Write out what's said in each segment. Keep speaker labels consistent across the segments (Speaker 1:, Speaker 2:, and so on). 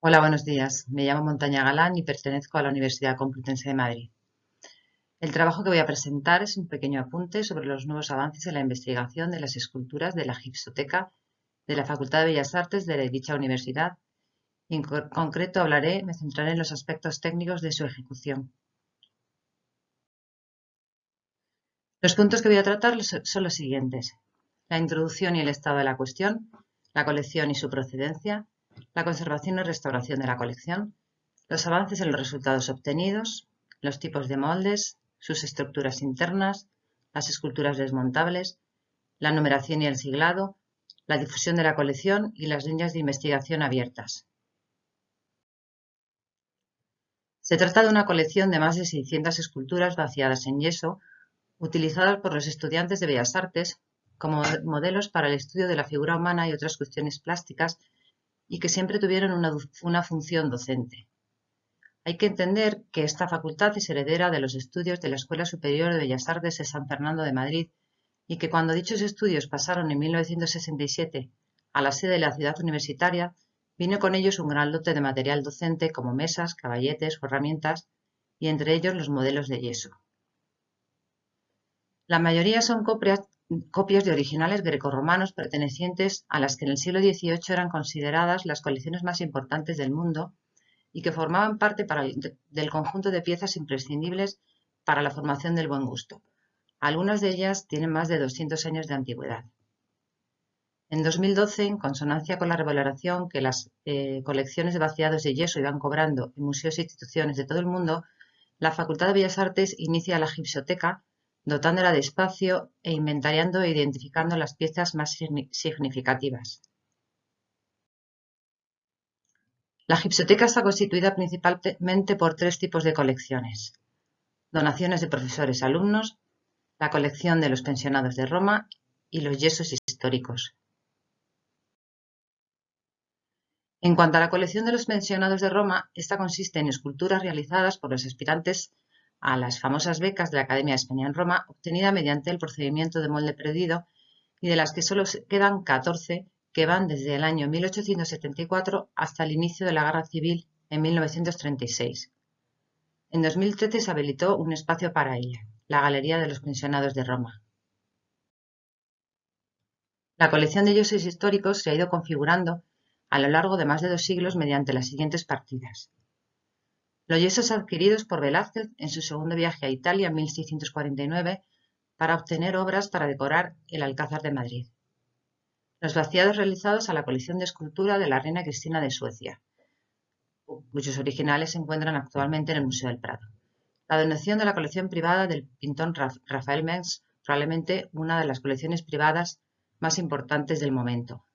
Speaker 1: Hola, buenos días. Me llamo Montaña Galán y pertenezco a la Universidad Complutense de Madrid. El trabajo que voy a presentar es un pequeño apunte sobre los nuevos avances en la investigación de las esculturas de la Gipsoteca de la Facultad de Bellas Artes de dicha universidad. En concreto me centraré en los aspectos técnicos de su ejecución. Los puntos que voy a tratar son los siguientes: la introducción y el estado de la cuestión, la colección y su procedencia, la conservación y restauración de la colección, los avances en los resultados obtenidos, los tipos de moldes, sus estructuras internas, las esculturas desmontables, la numeración y el siglado, la difusión de la colección y las líneas de investigación abiertas. Se trata de una colección de más de 600 esculturas vaciadas en yeso, utilizadas por los estudiantes de Bellas Artes como modelos para el estudio de la figura humana y otras cuestiones plásticas, y que siempre tuvieron una función docente. Hay que entender que esta facultad es heredera de los estudios de la Escuela Superior de Bellas Artes de San Fernando de Madrid, y que cuando dichos estudios pasaron en 1967 a la sede de la ciudad universitaria, vino con ellos un gran lote de material docente como mesas, caballetes o herramientas, y entre ellos los modelos de yeso. La mayoría son copias de originales grecorromanos pertenecientes a las que en el siglo XVIII eran consideradas las colecciones más importantes del mundo y que formaban parte del conjunto de piezas imprescindibles para la formación del buen gusto. Algunas de ellas tienen más de 200 años de antigüedad. En 2012, en consonancia con la revaloración que las colecciones de vaciados de yeso iban cobrando en museos e instituciones de todo el mundo, la Facultad de Bellas Artes inicia la Gipsoteca, dotándola de espacio e inventariando e identificando las piezas más significativas. La Gipsoteca está constituida principalmente por tres tipos de colecciones: donaciones de profesores alumnos, la colección de los pensionados de Roma y los yesos históricos. En cuanto a la colección de los pensionados de Roma, esta consiste en esculturas realizadas por los aspirantes a las famosas becas de la Academia de España en Roma, obtenida mediante el procedimiento de molde perdido, y de las que solo quedan 14, que van desde el año 1874 hasta el inicio de la Guerra Civil en 1936. En 2013 se habilitó un espacio para ella, la Galería de los Pensionados de Roma. La colección de yesos históricos se ha ido configurando a lo largo de más de 2 siglos mediante las siguientes partidas: los yesos adquiridos por Velázquez en su segundo viaje a Italia en 1649 para obtener obras para decorar el Alcázar de Madrid; los vaciados realizados a la colección de escultura de la reina Cristina de Suecia, cuyos originales se encuentran actualmente en el Museo del Prado; la donación de la colección privada del pintor Rafael Mengs, probablemente una de las colecciones privadas más importantes del momento;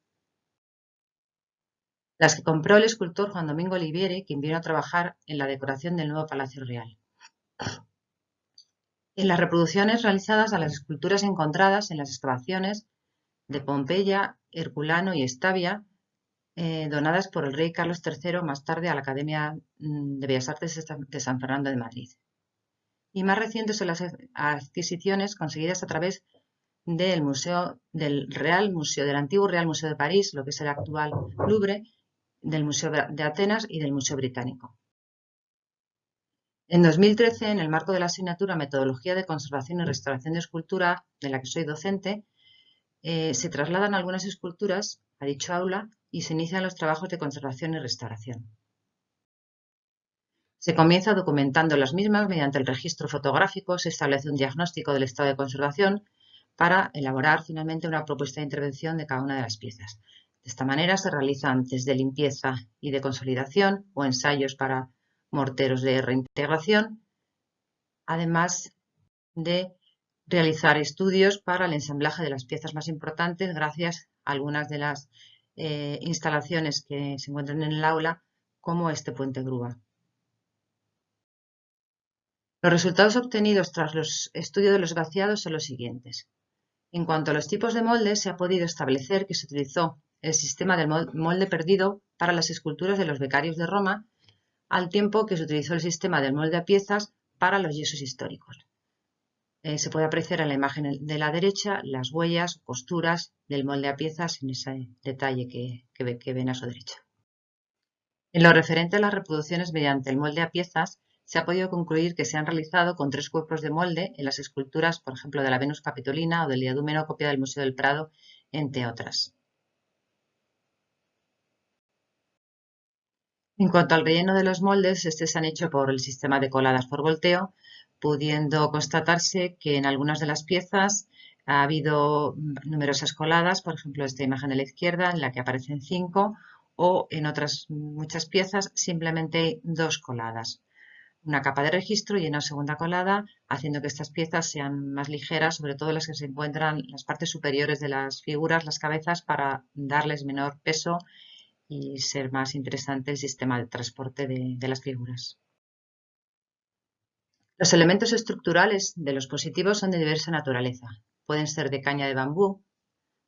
Speaker 1: las que compró el escultor Juan Domingo Olivieri, quien vino a trabajar en la decoración del nuevo Palacio Real; en las reproducciones realizadas a las esculturas encontradas en las excavaciones de Pompeya, Herculano y Estavia, donadas por el rey Carlos III más tarde a la Academia de Bellas Artes de San Fernando de Madrid; y más recientes son las adquisiciones conseguidas a través del antiguo Real Museo de París, lo que es el actual Louvre, del Museo de Atenas y del Museo Británico. En 2013, en el marco de la asignatura Metodología de Conservación y Restauración de Escultura, de la que soy docente, se trasladan algunas esculturas a dicho aula y se inician los trabajos de conservación y restauración. Se comienza documentando las mismas mediante el registro fotográfico, se establece un diagnóstico del estado de conservación para elaborar finalmente una propuesta de intervención de cada una de las piezas. De esta manera se realizan test de limpieza y de consolidación o ensayos para morteros de reintegración, además de realizar estudios para el ensamblaje de las piezas más importantes gracias a algunas de las instalaciones que se encuentran en el aula, como este puente grúa. Los resultados obtenidos tras los estudios de los vaciados son los siguientes. En cuanto a los tipos de moldes, se ha podido establecer que se utilizó el sistema del molde perdido para las esculturas de los becarios de Roma, al tiempo que se utilizó el sistema del molde a piezas para los yesos históricos. Se puede apreciar en la imagen de la derecha las huellas o costuras del molde a piezas en ese detalle que ven a su derecha. En lo referente a las reproducciones mediante el molde a piezas, se ha podido concluir que se han realizado con 3 cuerpos de molde en las esculturas, por ejemplo, de la Venus Capitolina o del Diadúmeno copia del Museo del Prado, entre otras. En cuanto al relleno de los moldes, estos se han hecho por el sistema de coladas por volteo, pudiendo constatarse que en algunas de las piezas ha habido numerosas coladas, por ejemplo, esta imagen de la izquierda, en la que aparecen 5, o en otras muchas piezas simplemente hay 2 coladas. Una capa de registro y una segunda colada, haciendo que estas piezas sean más ligeras, sobre todo las que se encuentran en las partes superiores de las figuras, las cabezas, para darles menor peso y ser más interesante el sistema de transporte de las figuras. Los elementos estructurales de los positivos son de diversa naturaleza. Pueden ser de caña de bambú,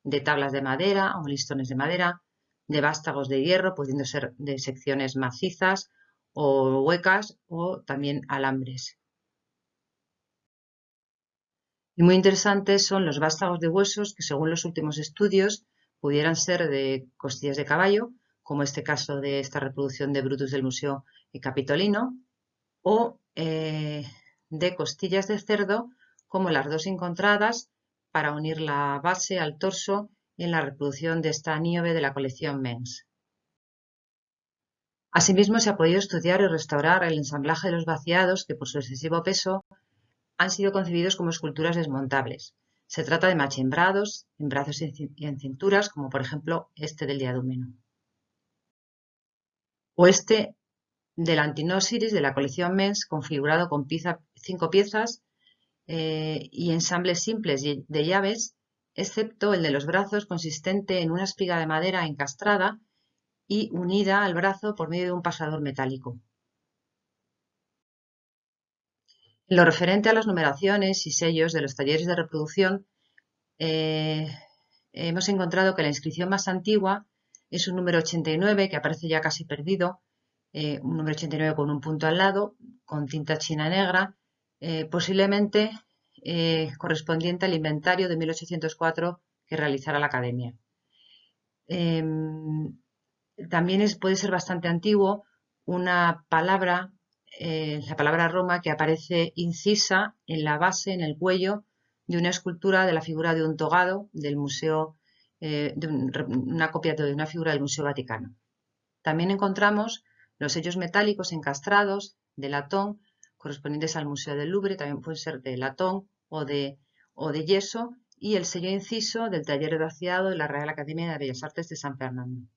Speaker 1: de tablas de madera o listones de madera, de vástagos de hierro, pudiendo ser de secciones macizas o huecas, o también alambres. Y muy interesantes son los vástagos de huesos que, según los últimos estudios, pudieran ser de costillas de caballo, como este caso de esta reproducción de Brutus del Museo Capitolino, o de costillas de cerdo, como las 2 encontradas para unir la base al torso en la reproducción de esta Niobe de la colección Mengs. Asimismo, se ha podido estudiar y restaurar el ensamblaje de los vaciados que, por su excesivo peso, han sido concebidos como esculturas desmontables. Se trata de machembrados en brazos y en cinturas, como por ejemplo este del Diadúmeno. O este del Antinosiris de la colección Mengs, configurado con 5 piezas y ensambles simples de llaves, excepto el de los brazos, consistente en una espiga de madera encastrada y unida al brazo por medio de un pasador metálico. En lo referente a las numeraciones y sellos de los talleres de reproducción, hemos encontrado que la inscripción más antigua es un número 89, que aparece ya casi perdido, un número 89 con un punto al lado, con tinta china negra, posiblemente correspondiente al inventario de 1804 que realizara la Academia. También puede ser bastante antiguo una palabra, la palabra Roma, que aparece incisa en la base, en el cuello, de una escultura de la figura de un togado del Museo, una copia de una figura del Museo Vaticano. También encontramos los sellos metálicos encastrados de latón correspondientes al Museo del Louvre, también pueden ser de latón o de yeso, y el sello inciso del taller de vaciado de la Real Academia de Bellas Artes de San Fernando.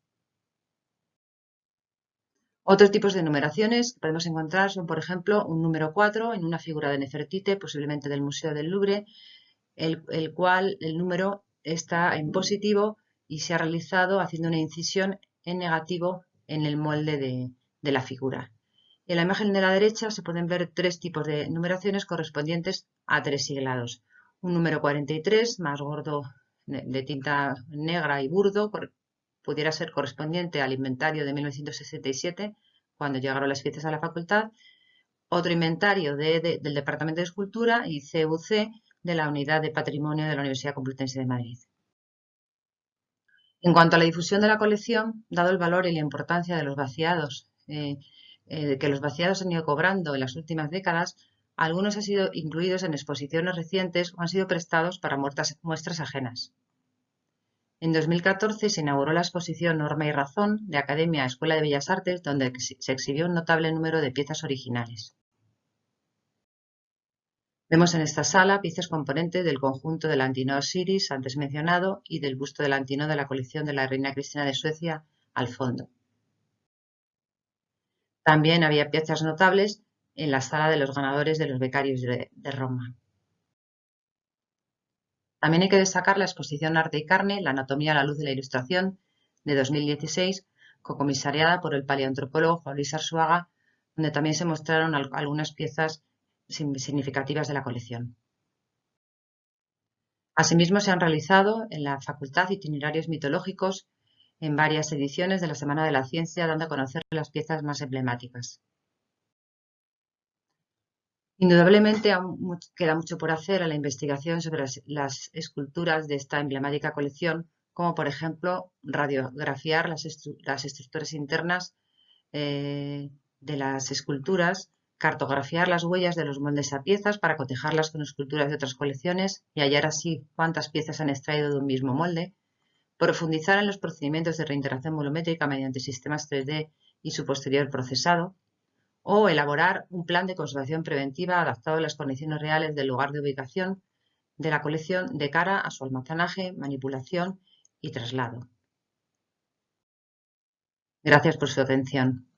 Speaker 1: Otros tipos de numeraciones que podemos encontrar son, por ejemplo, un número 4 en una figura de Nefertiti, posiblemente del Museo del Louvre, el cual el número está en positivo y se ha realizado haciendo una incisión en negativo en el molde de la figura. En la imagen de la derecha se pueden ver 3 tipos de numeraciones correspondientes a 3 siglados. Un número 43, más gordo, de tinta negra y burdo, pudiera ser correspondiente al inventario de 1967, cuando llegaron las piezas a la facultad. Otro inventario del Departamento de Escultura y CUC de la Unidad de Patrimonio de la Universidad Complutense de Madrid. En cuanto a la difusión de la colección, dado el valor y la importancia de los vaciados, que los vaciados han ido cobrando en las últimas décadas, algunos han sido incluidos en exposiciones recientes o han sido prestados para muestras ajenas. En 2014 se inauguró la exposición Norma y Razón de Academia Escuela de Bellas Artes, donde se exhibió un notable número de piezas originales. Vemos en esta sala piezas componentes del conjunto del Antino Osiris antes mencionado y del busto del Antino de la colección de la reina Cristina de Suecia al fondo. También había piezas notables en la sala de los ganadores de los becarios de Roma. También hay que destacar la exposición Arte y Carne, la anatomía a la luz de la ilustración, de 2016, cocomisariada por el paleoantropólogo Juan Luis Arzuaga, donde también se mostraron algunas piezas significativas de la colección. Asimismo, se han realizado en la facultad itinerarios mitológicos en varias ediciones de la Semana de la Ciencia, dando a conocer las piezas más emblemáticas. Indudablemente aún queda mucho por hacer en la investigación sobre las esculturas de esta emblemática colección, como por ejemplo radiografiar las estructuras internas de las esculturas, cartografiar las huellas de los moldes a piezas para cotejarlas con esculturas de otras colecciones y hallar así cuántas piezas han extraído de un mismo molde, profundizar en los procedimientos de reintegración volumétrica mediante sistemas 3D y su posterior procesado, o elaborar un plan de conservación preventiva adaptado a las condiciones reales del lugar de ubicación de la colección de cara a su almacenaje, manipulación y traslado. Gracias por su atención.